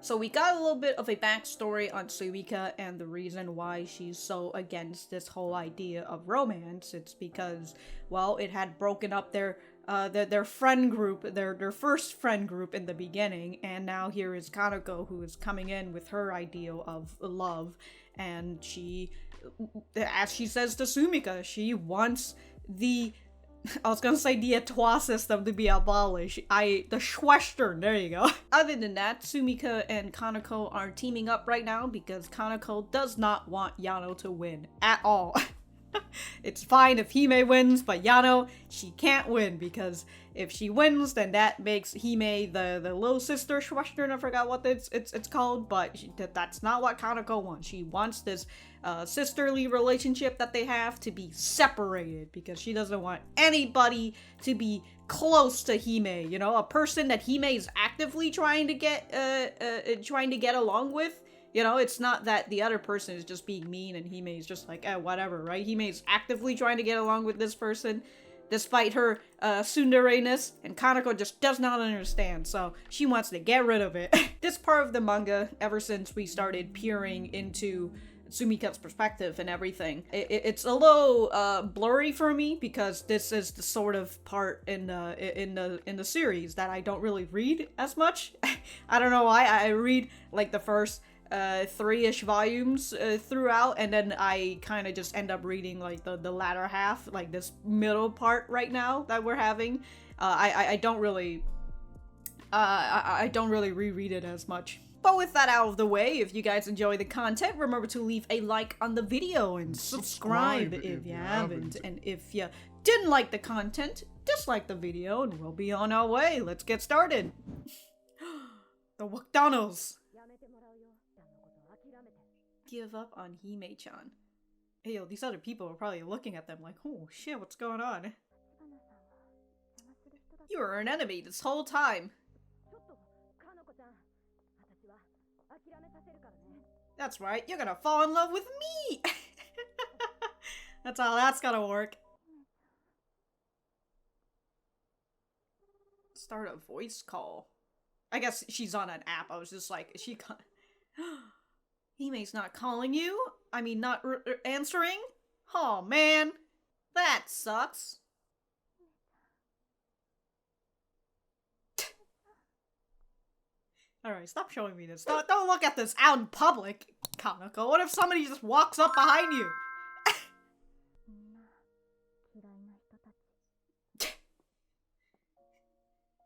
So we got a little bit of a backstory on Sumika and the reason why she's so against this whole idea of romance. It's because, well, it had broken up their friend group, their first friend group in the beginning, and now here is Kanoko, who is coming in with her ideal of love, and she, as she says to Sumika, she wants the, I was gonna say the Etoile system to be abolished. The Schwestern, there you go. Other than that, Sumika and Kanoko are teaming up right now because Kanoko does not want Yano to win at all. It's fine if Hime wins, but Yano, she can't win because if she wins, then that makes Hime the little sister Schwestern. I forgot what it's called, but that's not what Kanoko wants. She wants this sisterly relationship that they have to be separated because she doesn't want anybody to be close to Hime. You know, a person that Hime is actively trying to get along with. You know, it's not that the other person is just being mean and Hime is just like, whatever, right? Hime is actively trying to get along with this person, despite her tsundere-ness, and Kanoko just does not understand, so she wants to get rid of it. This part of the manga, ever since we started peering into Sumika's perspective and everything, it's a little blurry for me because this is the sort of part in the series that I don't really read as much. I don't know why. I read like the first 3-ish volumes throughout, and then I kind of just end up reading like the latter half, like this middle part right now that we're having. I don't really reread it as much. But with that out of the way, if you guys enjoy the content, remember to leave a like on the video and subscribe if you haven't. And if you didn't like the content, dislike the video and we'll be on our way. Let's get started. The McDonald's. Give up on Hime-chan. Hey, yo, these other people are probably looking at them like, oh shit, what's going on? You were an enemy this whole time. That's right, you're gonna fall in love with me! That's how that's gonna work. Start a voice call. I guess she's on an app. I was just like, is she Hime's not calling you? I mean, not answering? Oh, man. That sucks. Alright, stop showing me this. Don't look at this out in public, Kanoko. What if somebody just walks up behind you?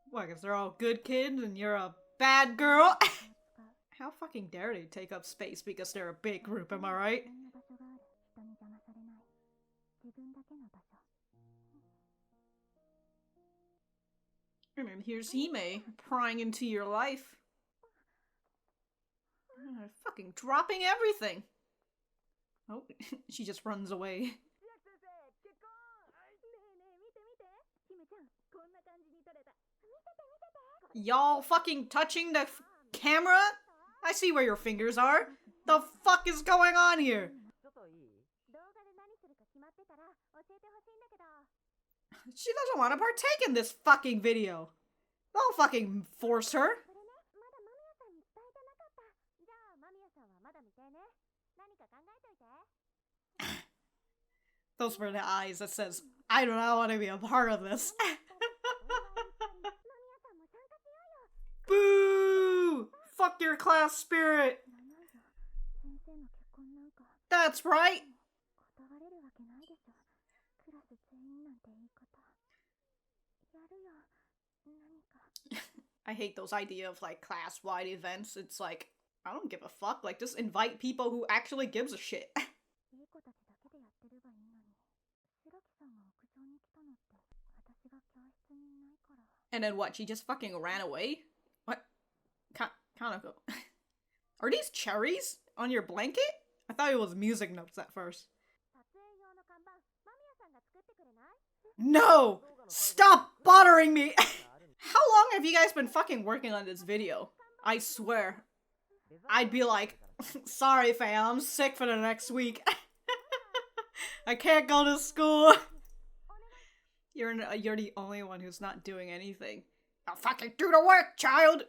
What, because they're all good kids and you're a bad girl? How fucking dare they take up space because they're a big group, am I right? And then here's Hime, prying into your life. Fucking dropping everything! Oh, she just runs away. Y'all fucking touching the camera? I see where your fingers are. The fuck is going on here? She doesn't want to partake in this fucking video. Don't fucking force her. Those were the eyes that says, I do not want to be a part of this. Boo! Fuck your class spirit! That's right! I hate those idea of like class-wide events. It's like, I don't give a fuck. Like, just invite people who actually gives a shit. And then what? She just fucking ran away? What? Kanoko. Are these cherries on your blanket? I thought it was music notes at first. No! Stop bothering me! How long have you guys been fucking working on this video? I swear. I'd be like, sorry fam, I'm sick for the next week. I can't go to school. You're the only one who's not doing anything. I'll fucking do the work, child!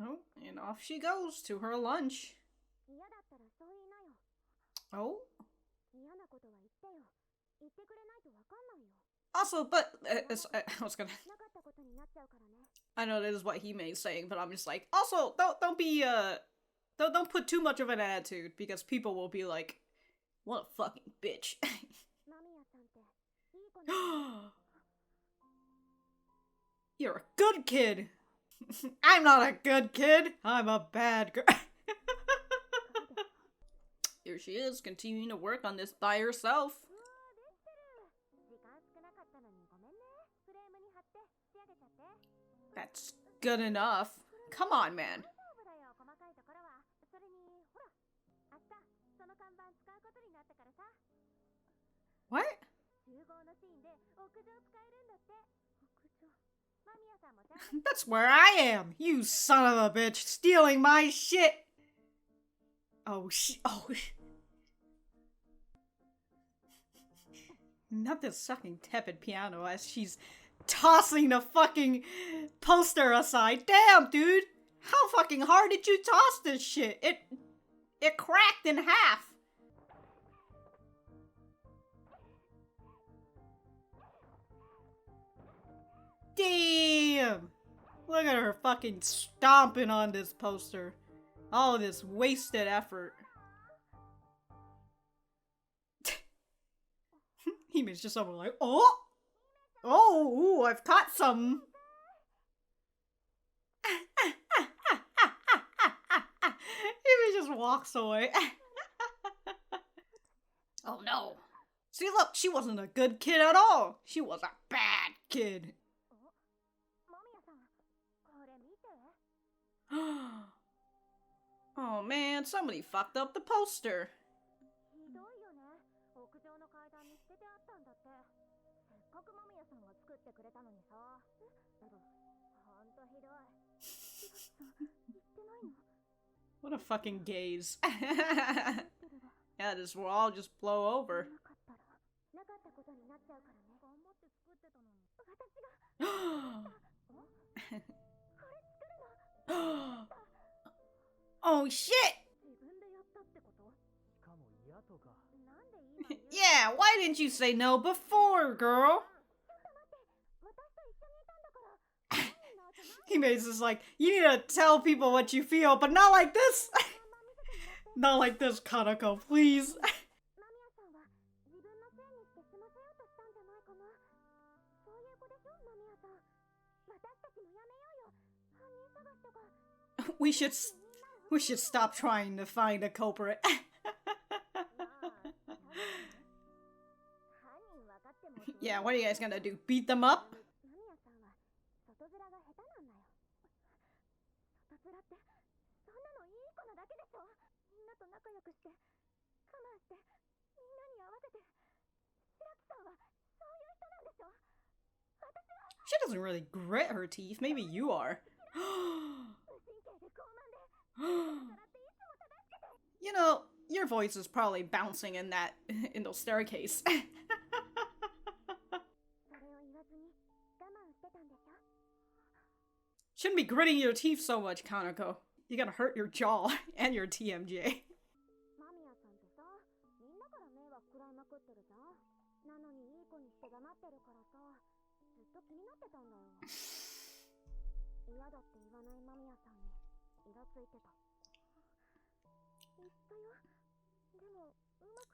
Oh, and off she goes to her lunch. Oh? Also, but I was gonna. I know that is what Hime is saying, but I'm just like, also don't be don't put too much of an attitude because people will be like, what a fucking bitch. You're a good kid. I'm not a good kid. I'm a bad girl. Here she is, continuing to work on this by herself. That's good enough. Come on, man. What? That's where I am, you son of a bitch, stealing my shit. Oh. Not this sucking tepid piano as she's tossing the fucking poster aside. Damn, dude! How fucking hard did you toss this shit? It cracked in half. Damn! Look at her fucking stomping on this poster. All this wasted effort. Hime's just over like, oh! Oh, ooh, I've caught some. Hime just walks away. Oh no. See, look, she wasn't a good kid at all. She was a bad kid. Oh man, somebody fucked up the poster. What a fucking gaze. Yeah, this will all just blow over. Oh shit! Yeah, why didn't you say no before, girl? Hime's just like, you need to tell people what you feel, but not like this! Not like this, Kanoko, please. We should stop trying to find a culprit. Yeah, what are you guys gonna do? Beat them up? She doesn't really grit her teeth. Maybe you are. You know, your voice is probably bouncing in the staircase. Shouldn't be gritting your teeth so much, Kanoko. You're gonna hurt your jaw and your TMJ.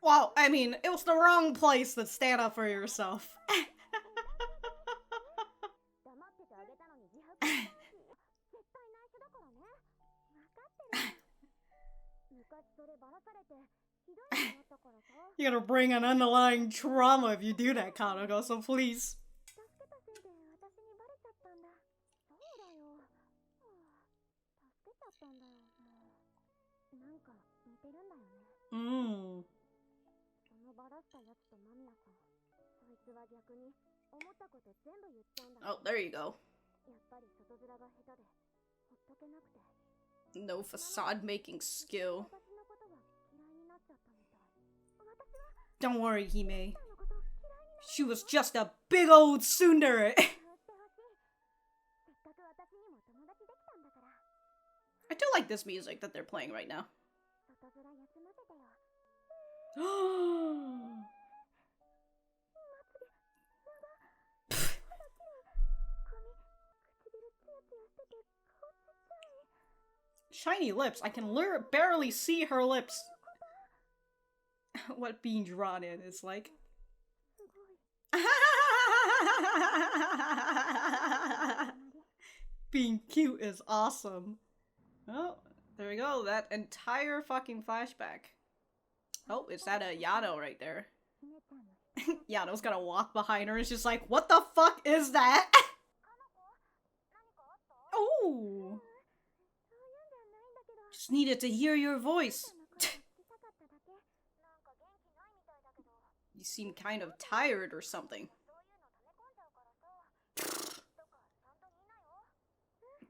Well, I mean, it was the wrong place to stand up for yourself. You're gonna bring an underlying trauma if you do that, Kanoko, so please. Oh, there you go. No facade making skill. Don't worry, Hime. She was just a big old tsundere. I do like this music that they're playing right now. Shiny lips. I can barely see her lips. What being drawn in is like. Being cute is awesome. Oh, there we go. That entire fucking flashback. Oh, is that a Yano right there? Yano's gonna walk behind her and she's like, what the fuck is that? Oh! Just needed to hear your voice. You seem kind of tired or something.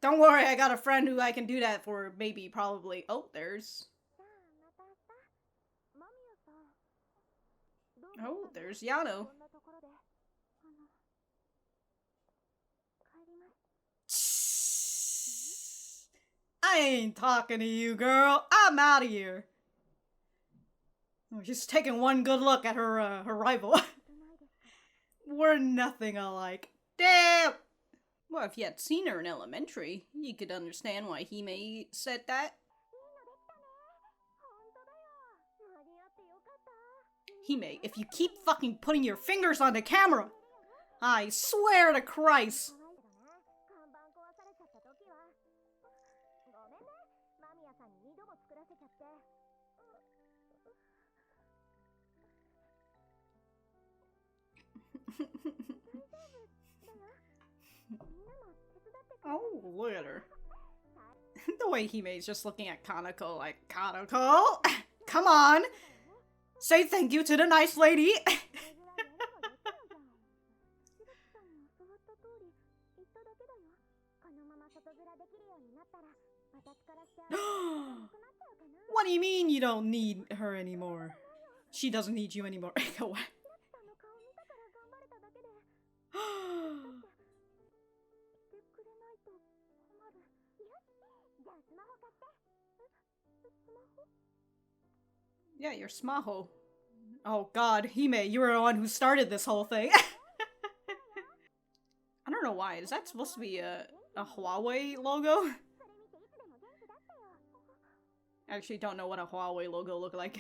Don't worry, I got a friend who I can do that for, maybe, probably. Oh, there's Yano. I ain't talking to you, girl. I'm out of here. Oh, she's taking one good look at her rival. We're nothing alike. Damn! Well, if you had seen her in elementary, you could understand why Hime said that. Hime, if you keep fucking putting your fingers on the camera, I swear to Christ. Oh, look at her. The way Hime's just looking at Kanoko like, Kanoko? Come on! Say thank you to the nice lady! What do you mean you don't need her anymore? She doesn't need you anymore. Go away. Yeah, your smaho. Oh god, Hime, you were the one who started this whole thing. I don't know why. Is that supposed to be a Huawei logo? I actually don't know what a Huawei logo looked like.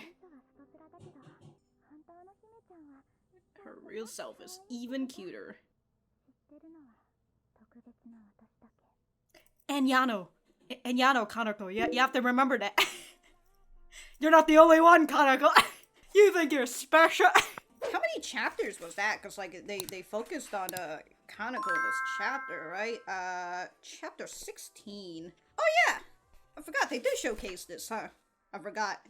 Her real self is even cuter. And Yano. And Yano, Kanoko. You have to remember that. You're not the only one, Kanoko. You think you're special. How many chapters was that? Because, like, they focused on, Kanoko in this chapter, right? Chapter 16. Oh, yeah! I forgot, they did showcase this, huh? I forgot.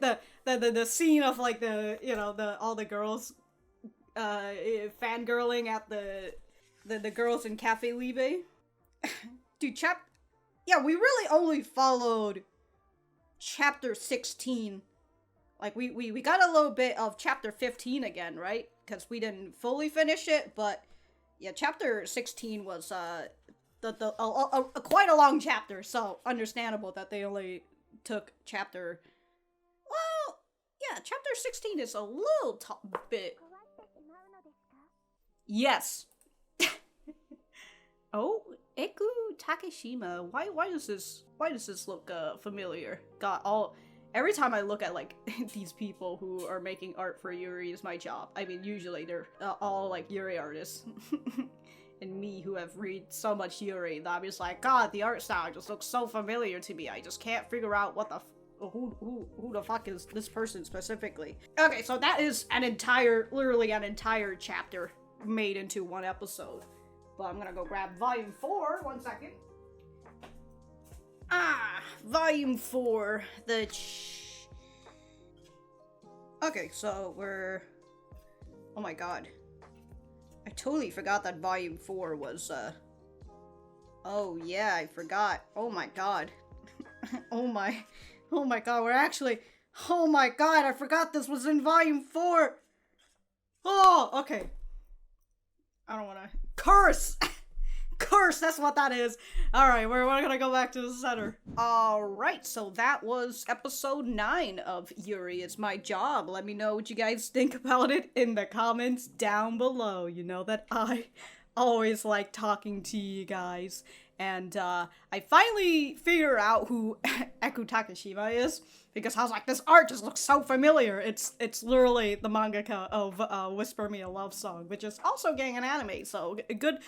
the scene of, like, all the girls, fangirling at the girls in Cafe Libre. Dude, yeah, we really only followed chapter 16. Like, we got a little bit of chapter 15 again, right? Because we didn't fully finish it, but yeah, chapter 16 was, quite a long chapter, so understandable that they only took chapter... Well, yeah, chapter 16 is a little bit... Yes. Oh, Eku Takashima. Why does this look familiar? God, every time I look at like these people who are making art for Yuri Is My Job, I mean usually they're all like Yuri artists. And me who have read so much Yuri, I'm just like, God, the art style just looks so familiar to me. I just can't figure out what the who the fuck is this person specifically. Okay, so that is literally an entire chapter made into one episode. But I'm gonna go grab volume 4, 1 second. Volume 4, okay, so we're... Oh my god. I totally forgot that volume 4 was, Oh yeah, I forgot. Oh my god. Oh my god, Oh my god, I forgot this was in volume 4! Oh, okay. I don't wanna... Curse! Curse, that's what that is. Alright, we're gonna go back to the center. Alright, so that was episode 9 of Yuri Is My Job. Let me know what you guys think about it in the comments down below. You know that I always like talking to you guys. And I finally figured out who Eku Takashima is, because I was like, this art just looks so familiar. It's literally the mangaka of Whisper Me a Love Song, which is also getting an anime, so good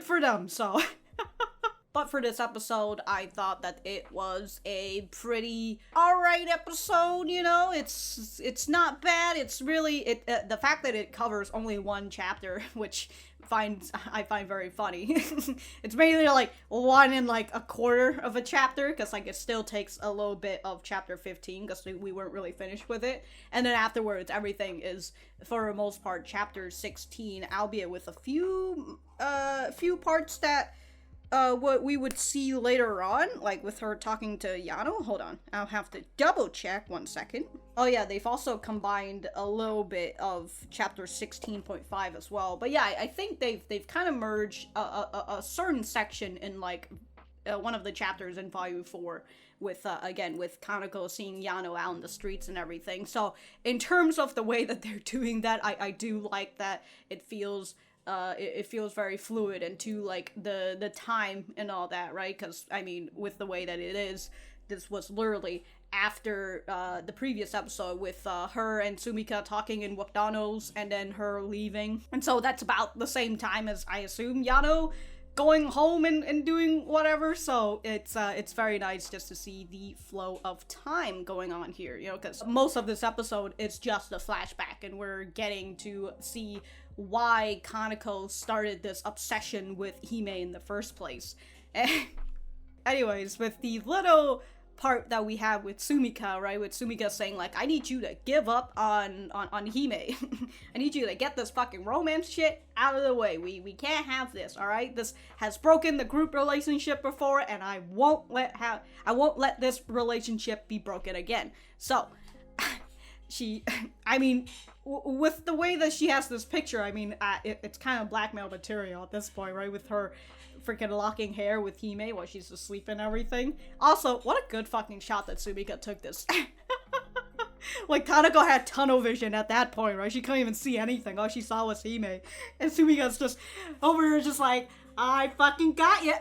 for them, so. But for this episode, I thought that it was a pretty alright episode, you know? It's not bad. It's really, the fact that it covers only one chapter, which I find very funny. It's mainly like 1 and like a quarter of a chapter, because like it still takes a little bit of chapter 15, because we weren't really finished with it. And then afterwards, everything is, for the most part, chapter 16, albeit with a few parts that what we would see later on, like with her talking to Yano. Hold on, I'll have to double check 1 second. Oh yeah, they've also combined a little bit of chapter 16.5 as well. But yeah, I think they've kind of merged a certain section in like one of the chapters in volume 4 with again with Kanoko seeing Yano out in the streets and everything. So in terms of the way that they're doing that, I do like that. It feels very fluid, and to like the time and all that, right? Because I mean, with the way that it is, this was literally after the previous episode with her and Sumika talking in McDonald's and then her leaving, and so that's about the same time as I assume Yano going home and doing whatever. So it's very nice just to see the flow of time going on here, you know, because most of this episode is just a flashback, and we're getting to see why Kanoko started this obsession with Hime in the first place. Anyways, with the little part that we have with Sumika, right? With Sumika saying like, I need you to give up on Hime. I need you to get this fucking romance shit out of the way. We can't have this, alright? This has broken the group relationship before, and I won't let this relationship be broken again. So, I mean, with the way that she has this picture, I mean, it's kind of blackmail material at this point, right? With her freaking locking hair with Hime while she's asleep and everything. Also, what a good fucking shot that Sumika took this. Like, Kanoko had tunnel vision at that point, right? She couldn't even see anything. All she saw was Hime. And Sumika's just over here just like, I fucking got ya.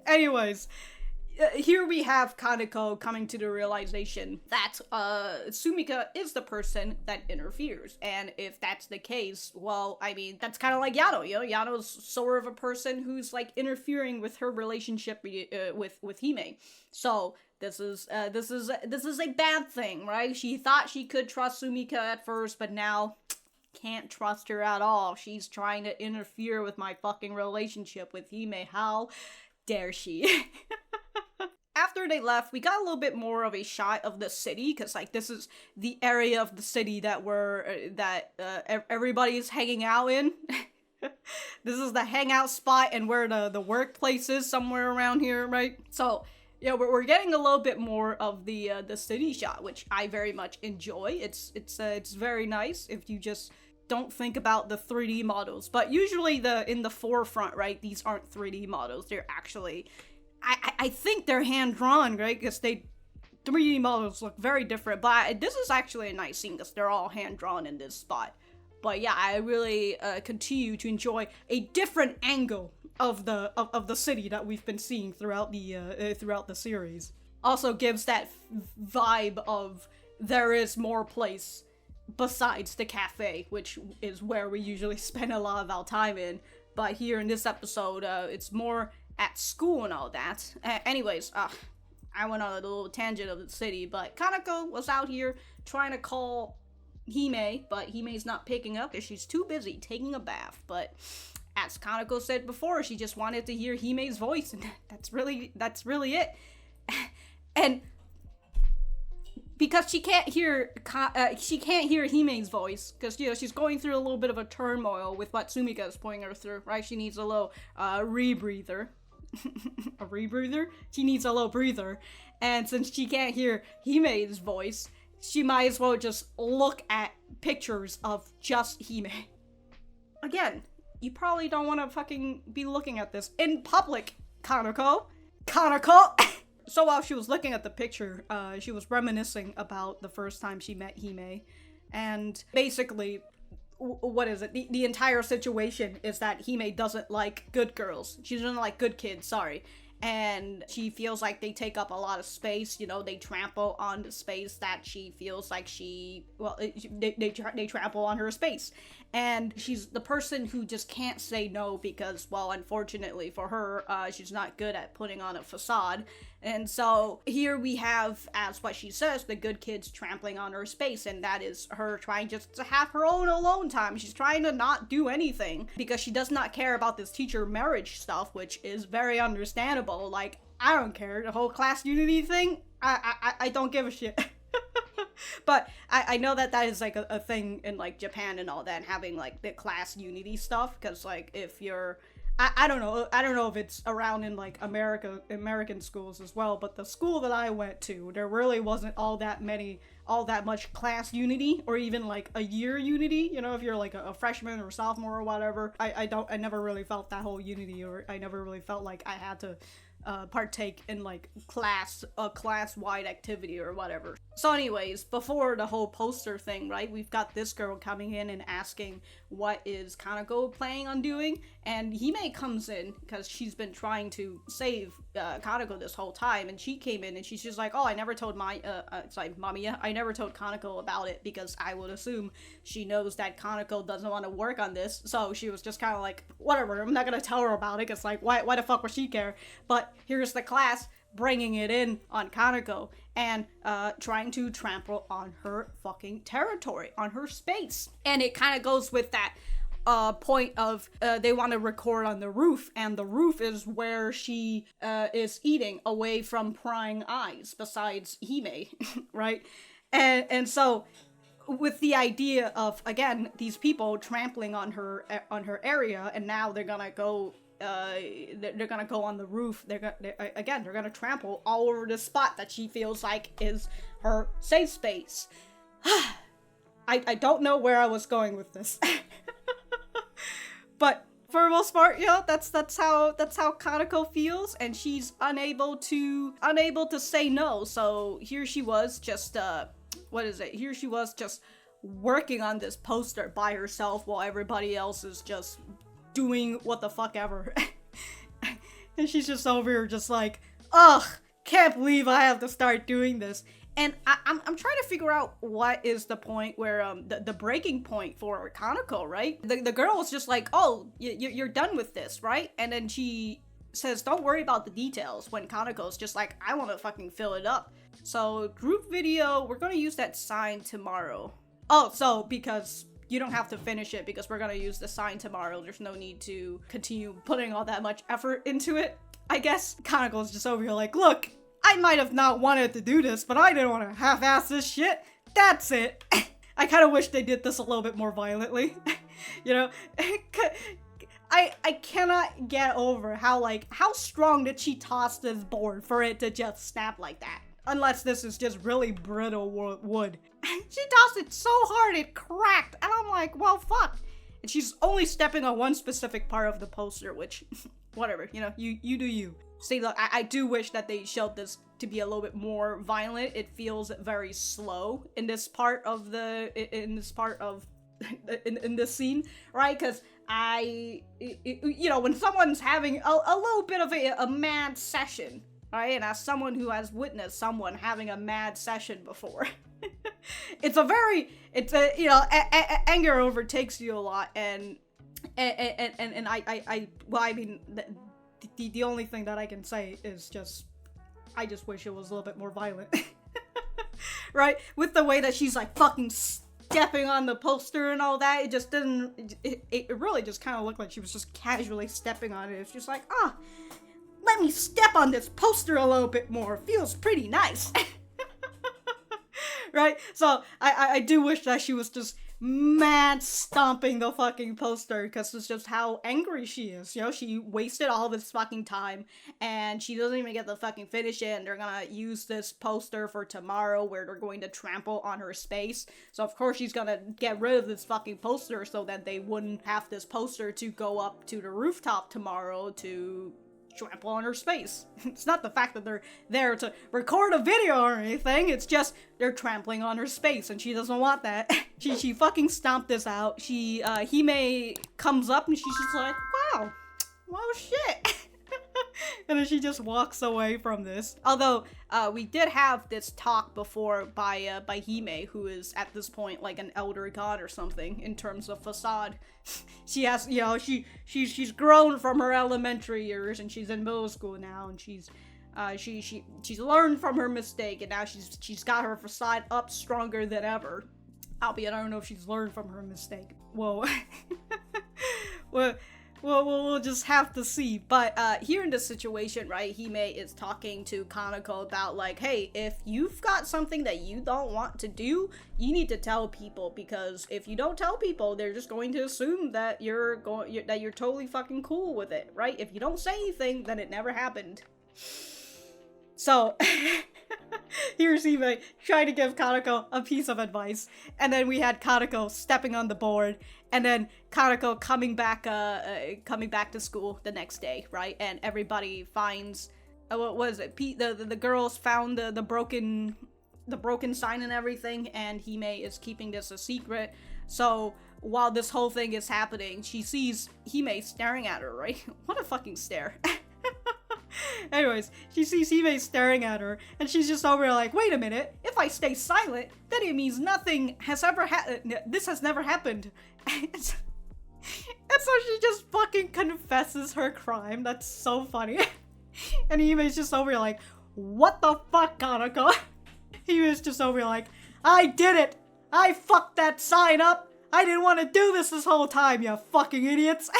Anyways, here we have Kanoko coming to the realization that Sumika is the person that interferes. And if that's the case, well, I mean, that's kind of like Yano, you know? Yano's sort of a person who's like interfering with her relationship with Hime. So this is a bad thing, right? She thought she could trust Sumika at first, but now can't trust her at all. She's trying to interfere with my fucking relationship with Hime. How dare she? After they left, we got a little bit more of a shot of the city, because like this is the area of the city that everybody's hanging out in. This is the hangout spot and where the workplace is, somewhere around here, right? So yeah, we're getting a little bit more of the city shot, which I very much enjoy. It's very nice if you just don't think about the 3D models, but usually in the forefront, right? These aren't 3D models; they're actually, I think they're hand-drawn, right? Because 3D models look very different, but this is actually a nice scene because they're all hand-drawn in this spot. But yeah, I really continue to enjoy a different angle of the city that we've been seeing throughout the series. Also gives that vibe of there is more place besides the cafe, which is where we usually spend a lot of our time in. But here in this episode, it's more at school and all that. Anyways, I went on a little tangent of the city, but Kanoko was out here trying to call Hime, but Hime's not picking up because she's too busy taking a bath. But as Kanoko said before, she just wanted to hear Hime's voice, and that's really it. And because she can't hear Hime's voice, because, you know, she's going through a little bit of a turmoil with what Sumika is putting her through, right? She needs a little rebreather. A rebreather? She needs a little breather. And since she can't hear Hime's voice, she might as well just look at pictures of just Hime. Again, you probably don't want to fucking be looking at this in public, Kanoko. Kanoko! So while she was looking at the picture, she was reminiscing about the first time she met Hime. And basically, what is it? The entire situation is that Hime doesn't like good girls. She doesn't like good kids, sorry. And she feels like they take up a lot of space, you know, they trample on the space that she feels like they trample on her space. And she's the person who just can't say no because, well, unfortunately for her, she's not good at putting on a facade. And so here we have, as what she says, the good kids trampling on her space, and that is her trying just to have her own alone time. She's trying to not do anything because she does not care about this teacher marriage stuff, which is very understandable. Like, I don't care. The whole class unity thing, I don't give a shit. But I know that is like a thing in like Japan and all that, and having like the class unity stuff, because like if you're I don't know if it's around in like American schools as well, but the school that I went to, there really wasn't all that much class unity, or even like a year unity, you know, if you're like a freshman or sophomore or whatever. I never really felt that whole unity, or I never really felt like I had to partake in like a class-wide activity or whatever. So anyways, before the whole poster thing, right, we've got this girl coming in and asking what is Kanoko planning on doing, and Hime comes in because she's been trying to save Kanoko this whole time, and she came in and she's just like, oh, I never told Mamiya, I never told Kanoko about it because I would assume she knows that Kanoko doesn't want to work on this, so she was just kind of like, whatever, I'm not gonna tell her about it, because like, why the fuck would she care? But here's the class bringing it in on Kanoko and trying to trample on her fucking territory, on her space. And it kind of goes with that point of they want to record on the roof, and the roof is where she is eating away from prying eyes besides Hime, right? And so with the idea of, again, these people trampling on her area, and now they're gonna go on the roof. They're gonna trample all over the spot that she feels like is her safe space. I don't know where I was going with this. But for the most part, you know, that's how Kanoko feels, and she's unable to say no. So here she was just Here she was just working on this poster by herself while everybody else is just doing what the fuck ever. And she's just over here just like, ugh, can't believe I have to start doing this. And I'm trying to figure out what is the point where the breaking point for Kanoko, right? The girl was just like, oh, you're done with this, right? And then she says, don't worry about the details, when Kaneko's just like, I want to fucking fill it up. So group video, we're gonna use that sign tomorrow. Oh, so because you don't have to finish it because we're gonna use the sign tomorrow, there's no need to continue putting all that much effort into it, I guess. Kaneko's just over here like, look, I might have not wanted to do this, but I didn't want to half-ass this shit. That's it. I kind of wish they did this a little bit more violently. You know? I cannot get over how strong did she toss this board for it to just snap like that? Unless this is just really brittle wood. She tossed it so hard it cracked, and I'm like, well, fuck. And she's only stepping on one specific part of the poster, which, whatever, you know, you do you. See, look, I do wish that they showed this to be a little bit more violent. It feels very slow in this part of in this scene, right? Because you know, when someone's having a little bit of a mad session, right? And as someone who has witnessed someone having a mad session before, you know, anger overtakes you a lot, and I mean, the only thing that I can say is just, I just wish it was a little bit more violent. Right? With the way that she's like fucking stepping on the poster and all that, it just didn't, it really just kind of looked like she was just casually stepping on it. It's just like, let me step on this poster a little bit more. Feels pretty nice. Right? So I do wish that she was just mad stomping the fucking poster because it's just how angry she is. You know, she wasted all this fucking time and she doesn't even get to fucking finish it, and they're gonna use this poster for tomorrow where they're going to trample on her space. So of course she's gonna get rid of this fucking poster so that they wouldn't have this poster to go up to the rooftop tomorrow to trample on her space. It's not the fact that they're there to record a video or anything, it's just they're trampling on her space and she doesn't want that. She fucking stomped this out. Hime comes up and she's just like, wow, shit. And then she just walks away from this. Although, we did have this talk before by Hime, who is at this point like an elder god or something in terms of facade. She has, you know, she's grown from her elementary years and she's in middle school now, and she's learned from her mistake, and now she's got her facade up stronger than ever. Albeit I don't know if she's learned from her mistake. Whoa. We'll just have to see. But here in this situation, right, Hime is talking to Kanako about like, hey, if you've got something that you don't want to do, you need to tell people, because if you don't tell people, they're just going to assume that you're totally fucking cool with it, right? If you don't say anything, then it never happened. So here's Hime trying to give Kanako a piece of advice, and then we had Kanako stepping on the board, and then Kanako coming back to school the next day, right? And everybody finds what was it? The girls found the broken sign and everything, and Hime is keeping this a secret. So while this whole thing is happening, she sees Hime staring at her, right? What a fucking stare. Anyways, she sees Hime staring at her, and she's just over like, wait a minute, if I stay silent, then it means nothing has ever this has never happened. And so she just fucking confesses her crime. That's so funny. And Hime's just over like, what the fuck, Kanako? Hime's just over like, I did it! I fucked that sign up! I didn't want to do this whole time, you fucking idiots!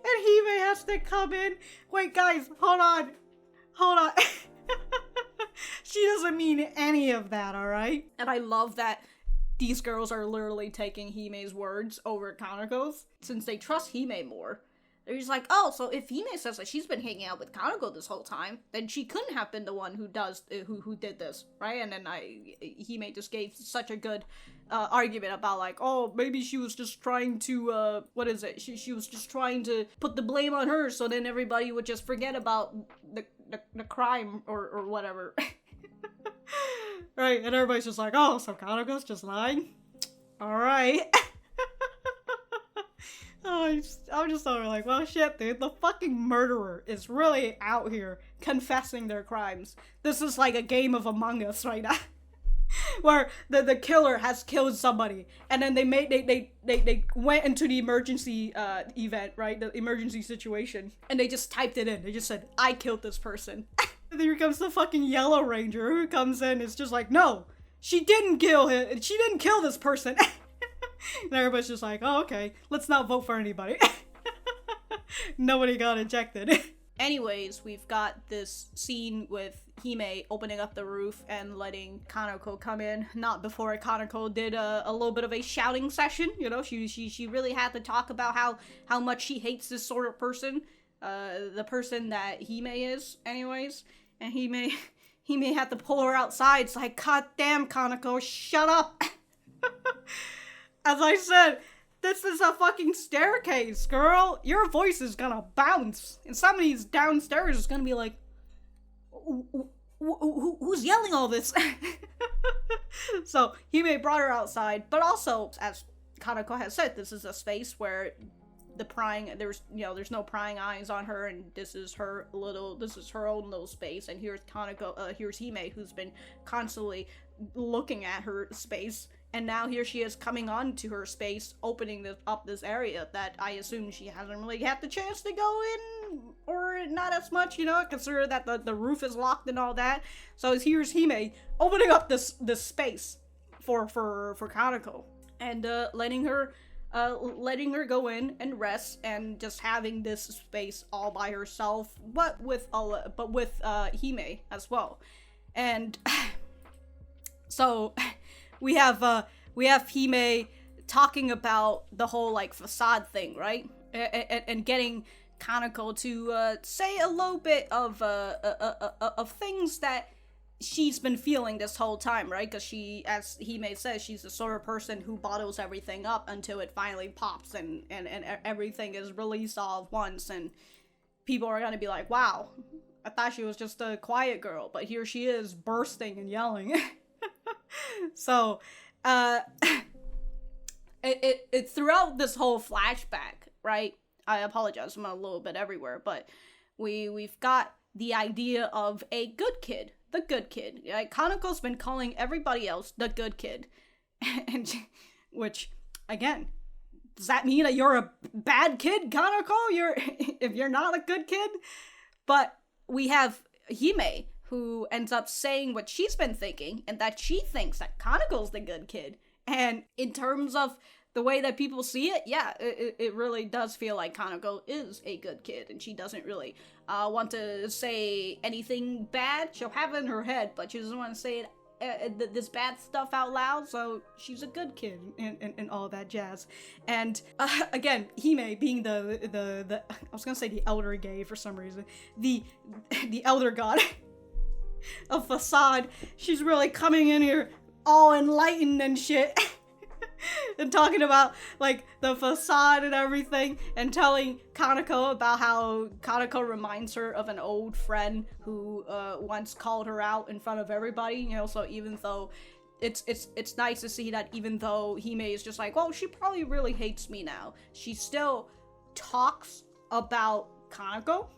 And Hime has to come in. Wait, guys, hold on. She doesn't mean any of that, alright? And I love that these girls are literally taking Hime's words over Kanako's, since they trust Hime more. They're just like, oh, so if Hime says that she's been hanging out with Kanako this whole time, then she couldn't have been the one who did this, right? And then Hime just gave such a good argument about like, oh, maybe she was just trying to, she was just trying to put the blame on her, so then everybody would just forget about the crime or whatever. Right, and everybody's just like, oh, so Kanako's just lying? Alright. I'm just over like, well, shit, dude, the fucking murderer is really out here confessing their crimes. This is like a game of Among Us right now. Where the killer has killed somebody, and then they went into the emergency event, right? The emergency situation, and they just typed it in. They just said, I killed this person. And then here comes the fucking Yellow Ranger who comes in and is just like, no, she didn't kill him. She didn't kill this person. And everybody's just like, oh, okay, let's not vote for anybody. Nobody got ejected. Anyways, we've got this scene with Hime opening up the roof and letting Kanako come in. Not before Kanako did a little bit of a shouting session. You know, she really had to talk about how much she hates this sort of person. The person that Hime is, anyways. And Hime had to pull her outside. It's like, god damn, Kanako, shut up! As I said, this is a fucking staircase, girl. Your voice is gonna bounce. And somebody's downstairs is gonna be like, who's yelling all this? So, Hime brought her outside, but also, as Kanako has said, this is a space where there's no prying eyes on her, and this is her own little space, and here's Hime, who's been constantly looking at her space. And now here she is coming on to her space, opening up this area that I assume she hasn't really had the chance to go in, or not as much, you know, consider that the roof is locked and all that. So here's Hime opening up this space for Kanako, and letting her go in and rest, and just having this space all by herself, but with Hime as well. And so we have we have Hime talking about the whole, like, facade thing, right? And getting Kanako to say a little bit of things that she's been feeling this whole time, right? Because she, as Hime says, she's the sort of person who bottles everything up until it finally pops and everything is released all at once, and people are gonna be like, wow, I thought she was just a quiet girl, but here she is bursting and yelling. So, it throughout this whole flashback, right? I apologize, I'm a little bit everywhere, but we've got the idea of a good kid, the good kid. Right? Kanako's been calling everybody else the good kid, and which, again, does that mean that you're a bad kid, Kanako? If you're not a good kid? But we have Hime, who ends up saying what she's been thinking, and that she thinks that Kanako's the good kid. And in terms of the way that people see it, yeah, it really does feel like Kanako is a good kid, and she doesn't really want to say anything bad. She'll have it in her head, but she doesn't want to say this bad stuff out loud, so she's a good kid and all that jazz. And again, Hime being the I was gonna say the elder gay for some reason, the elder god of facade, she's really coming in here all enlightened and shit. And talking about, like, the facade and everything, and telling Kanako about how Kanako reminds her of an old friend who once called her out in front of everybody, you know. So even though it's nice to see that even though Hime is just like, well, she probably really hates me now, she still talks about Kanako.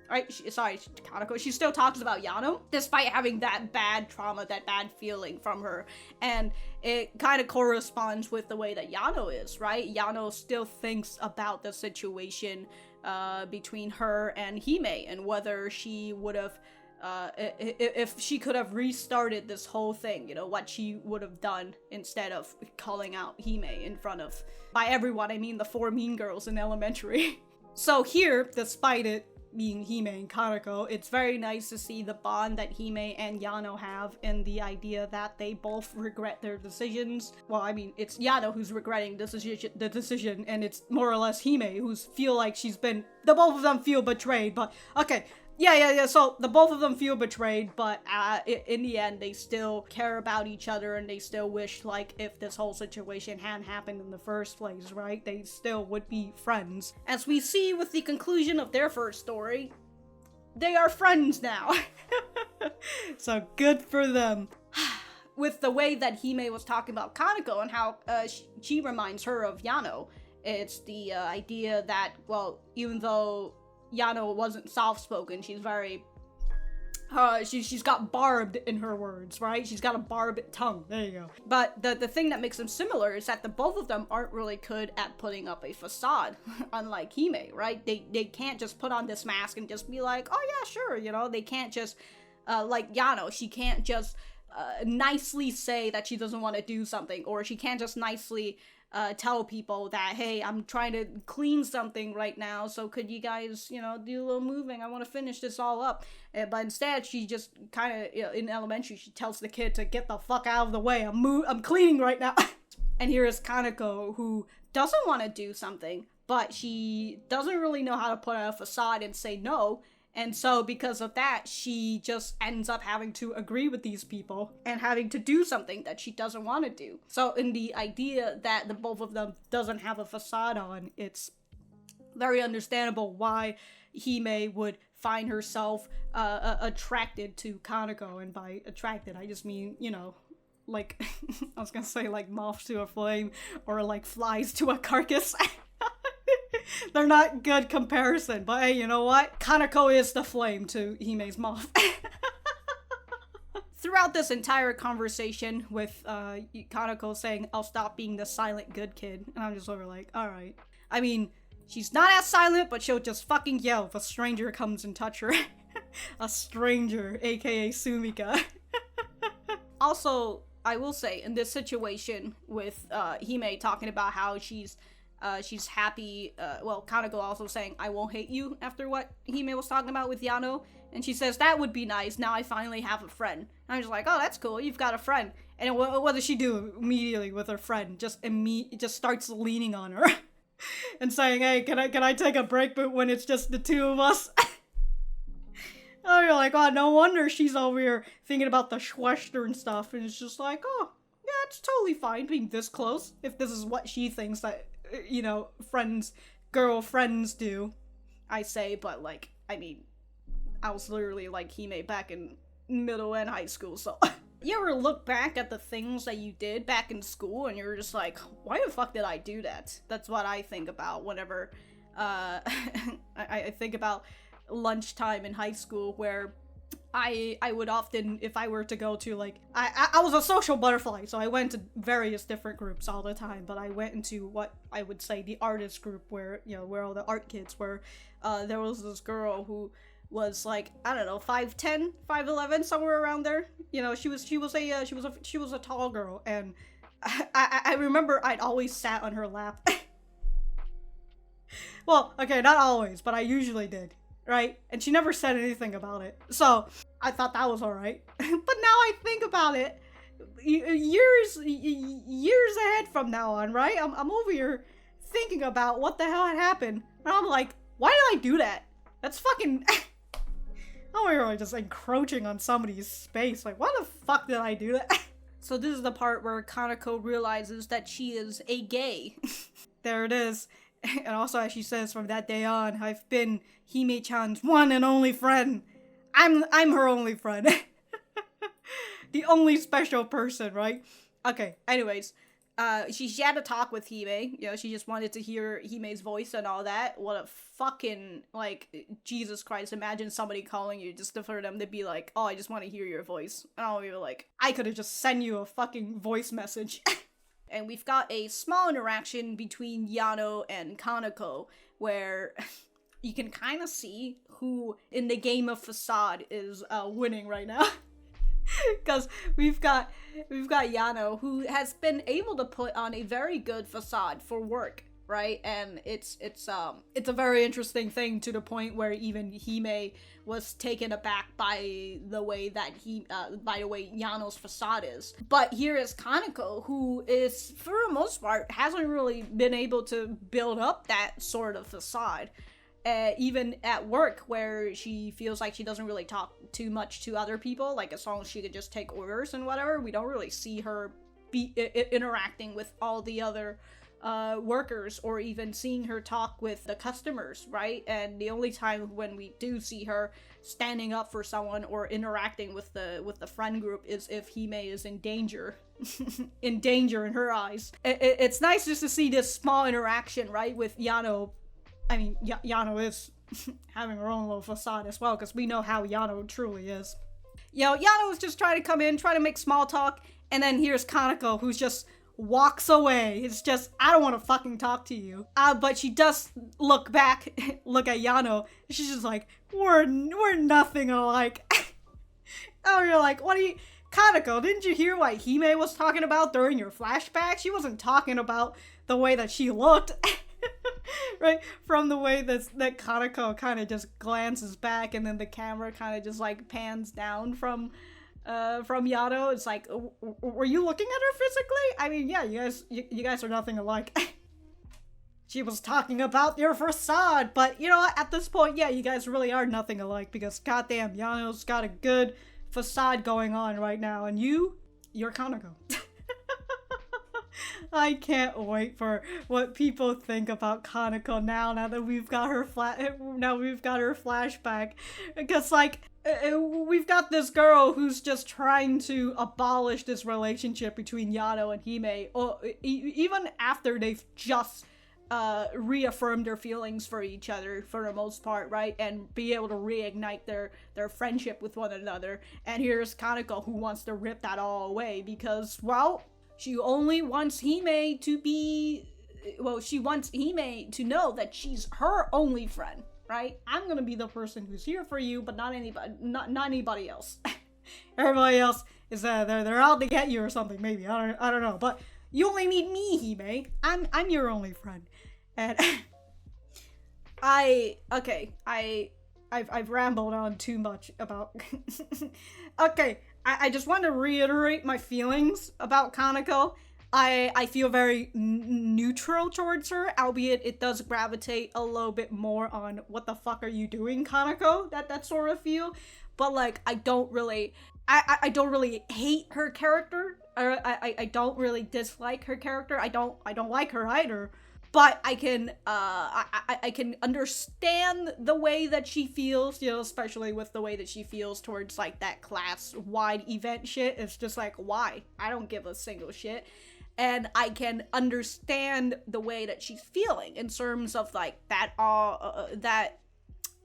Right? Kanako. She still talks about Yano, despite having that bad trauma, that bad feeling from her. And it kind of corresponds with the way that Yano is, right? Yano still thinks about the situation between her and Hime, and whether she would have, if she could have restarted this whole thing, you know, what she would have done instead of calling out Hime in front of, by everyone, I mean the 4 mean girls in elementary. So here, despite it being Hime and Kanako, it's very nice to see the bond that Hime and Yano have, and the idea that they both regret their decisions. Well, I mean, it's Yano who's regretting the decision, and it's more or less Hime who's feel like the both of them feel betrayed, but okay. Yeah, so the both of them feel betrayed, but in the end, they still care about each other, and they still wish, like, if this whole situation hadn't happened in the first place, right? They still would be friends. As we see with the conclusion of their first story, they are friends now. So good for them. With the way that Hime was talking about Kanako and how she reminds her of Yano, it's the idea that, well, even though Yano wasn't soft-spoken, she's very, she's got barbed in her words, right? She's got a barbed tongue, there you go. But the thing that makes them similar is that the both of them aren't really good at putting up a facade, unlike Hime, right? They can't just put on this mask and just be like, oh yeah, sure, you know? They can't just, like Yano, she can't just nicely say that she doesn't want to do something, or she can't just nicely tell people that, hey, I'm trying to clean something right now, so could you guys, you know, do a little moving? I want to finish this all up. But instead, she just kind of, you know, in elementary, she tells the kid to get the fuck out of the way. I'm cleaning right now. And here is Kanako, who doesn't want to do something, but she doesn't really know how to put on a facade and say no. And so because of that, she just ends up having to agree with these people and having to do something that she doesn't want to do. So in the idea that the both of them doesn't have a facade on, it's very understandable why Hime would find herself attracted to Kanako. And by attracted, I just mean, you know, like, I was gonna say like moths to a flame, or like flies to a carcass. They're not good comparison, but hey, you know what? Kanako is the flame to Hime's moth. Throughout this entire conversation with Kanako saying, I'll stop being the silent good kid, and I'm just sort of like, alright. I mean, she's not as silent, but she'll just fucking yell if a stranger comes and touch her. A stranger, aka Sumika. Also, I will say, in this situation with Hime talking about how she's happy, well, Kanako also saying, I won't hate you, after what Hime was talking about with Yano, And she says, that would be nice. Now I finally have a friend. And I'm just like, oh, that's cool. You've got a friend. And what does she do immediately with her friend? Just starts leaning on her and saying, hey, can I take a break when it's just the two of us? Oh, you're like, oh, no wonder she's over here thinking about the Schwester and stuff. And it's just like, oh, yeah, it's totally fine being this close. If this is what she thinks that, you know, girlfriends do, I say. But, like, I mean, I was literally like Hime back in middle and high school, so. You ever look back at the things that you did back in school and you're just like, why the fuck did I do that? That's what I think about whenever, I think about lunchtime in high school, where I would often, if I were to go to, like, I was a social butterfly, so I went to various different groups all the time, but I went into what I would say the artist group, where, you know, where all the art kids were. There was this girl who was like, I don't know, 5'10", 5'11", somewhere around there. You know, she was a tall girl, and I remember I'd always sat on her lap. Well, okay, not always, but I usually did. Right? And she never said anything about it. So, I thought that was alright. But now I think about it, years ahead from now on, right? I'm over here thinking about what the hell had happened. And I'm like, why did I do that? That's fucking... I'm over here just encroaching on somebody's space. Like, why the fuck did I do that? So this is the part where Kanako realizes that she is a gay. There it is. And also, as she says, from that day on, I've been Hime-chan's one and only friend. I'm her only friend. The only special person, right? Okay, anyways. She had a talk with Hime. You know, she just wanted to hear Hime's voice and all that. What a fucking, like, Jesus Christ. Imagine somebody calling you just for them to be like, oh, I just want to hear your voice. And I'll be like, I could have just sent you a fucking voice message. And we've got a small interaction between Yano and Kanako, where you can kind of see who in the game of facade is winning right now. Because we've got Yano, who has been able to put on a very good facade for work, right? And it's a very interesting thing, to the point where even Hime was taken aback by the way that Yano's facade is. But here is Kanako, who is, for the most part, hasn't really been able to build up that sort of facade. Even at work, where she feels like she doesn't really talk too much to other people, like as long as she could just take orders and whatever, we don't really see her be interacting with all the other workers, or even seeing her talk with the customers, right? And the only time when we do see her standing up for someone or interacting with the friend group is if Hime is in danger. In danger in her eyes. It's nice just to see this small interaction, right, with Yano. I mean, Yano is having her own little facade as well, because we know how Yano truly is. You know, Yano is just trying to come in, try to make small talk, and then here's Kanako, who's just walks away. It's just, I don't want to fucking talk to you. But she does look back, look at Yano, and she's just like, we're nothing alike. Oh, you're like, what are you... Kanako, didn't you hear what Hime was talking about during your flashback? She wasn't talking about the way that she looked. Right? From the way that Kanako kind of just glances back, and then the camera kind of just like pans down from Yano. It's like, were you looking at her physically? I mean, yeah, you guys are nothing alike. She was talking about your facade, but you know what? At this point, yeah, you guys really are nothing alike, because goddamn, Yano's got a good facade going on right now, and you're Kanako. I can't wait for what people think about Kanako now that we've got her flashback, because like we've got this girl who's just trying to abolish this relationship between Yano and Hime, even after they've just reaffirmed their feelings for each other for the most part, right? And be able to reignite their friendship with one another. And here's Kanako, who wants to rip that all away because, well, she only wants Hime to be... Well, she wants Hime to know that she's her only friend, right? I'm gonna be the person who's here for you, but not anybody else. Everybody else is they're out to get you or something, maybe. I don't know. But you only need me, Hime. I'm your only friend. And I I've rambled on too much about. Okay, I just want to reiterate my feelings about Kanako. I feel very neutral towards her, albeit it does gravitate a little bit more on what the fuck are you doing, Kanako? That sort of feel. But like I don't really hate her character. Or I don't really dislike her character. I don't like her either. But I can I can understand the way that she feels, you know, especially with the way that she feels towards like that class-wide event shit. It's just like, why? I don't give a single shit. And I can understand the way that she's feeling in terms of like that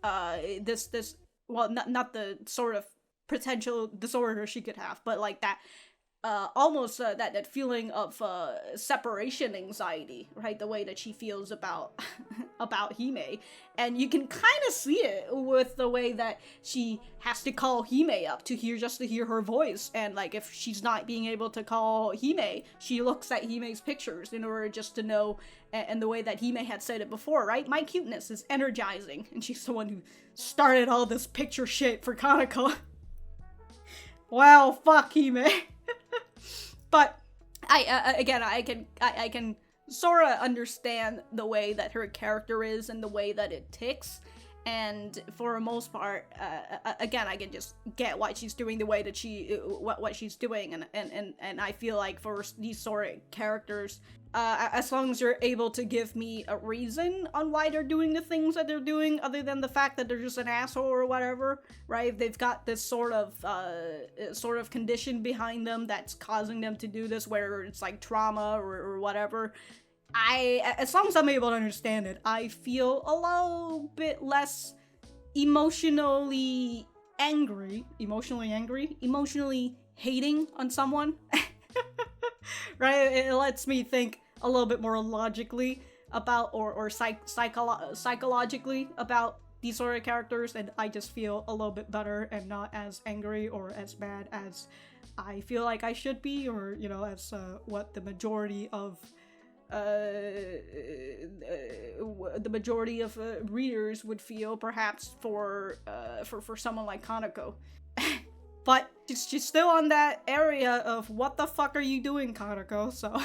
this well, not the sort of potential disorder she could have, but like that almost that feeling of separation anxiety, right? The way that she feels about about Hime, and you can kind of see it with the way that she has to call Hime up to hear her voice, and like if she's not being able to call Hime, she looks at Hime's pictures in order just to know. And the way that Hime had said it before, right? My cuteness is energizing, and she's the one who started all this picture shit for Kanako. Wow, fuck Hime. But I can sort of understand the way that her character is and the way that it ticks, and for the most part, again, I can just get why she's doing the way that what she's doing, and I feel like for these sort of characters, as long as you're able to give me a reason on why they're doing the things that they're doing, other than the fact that they're just an asshole or whatever, right? They've got this sort of condition behind them that's causing them to do this, whether it's like trauma or whatever. As long as I'm able to understand it, I feel a little bit less emotionally hating on someone. Right? It lets me think a little bit more logically about, or psychologically about these sort of characters, and I just feel a little bit better and not as angry or as mad as I feel like I should be, or, you know, as what the majority of readers would feel, perhaps for someone like Kanako. But she's still on that area of what the fuck are you doing, Kanako, so.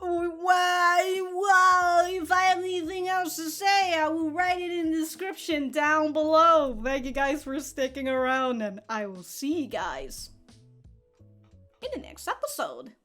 Well, if I have anything else to say, I will write it in the description down below. Thank you guys for sticking around, and I will see you guys in the next episode.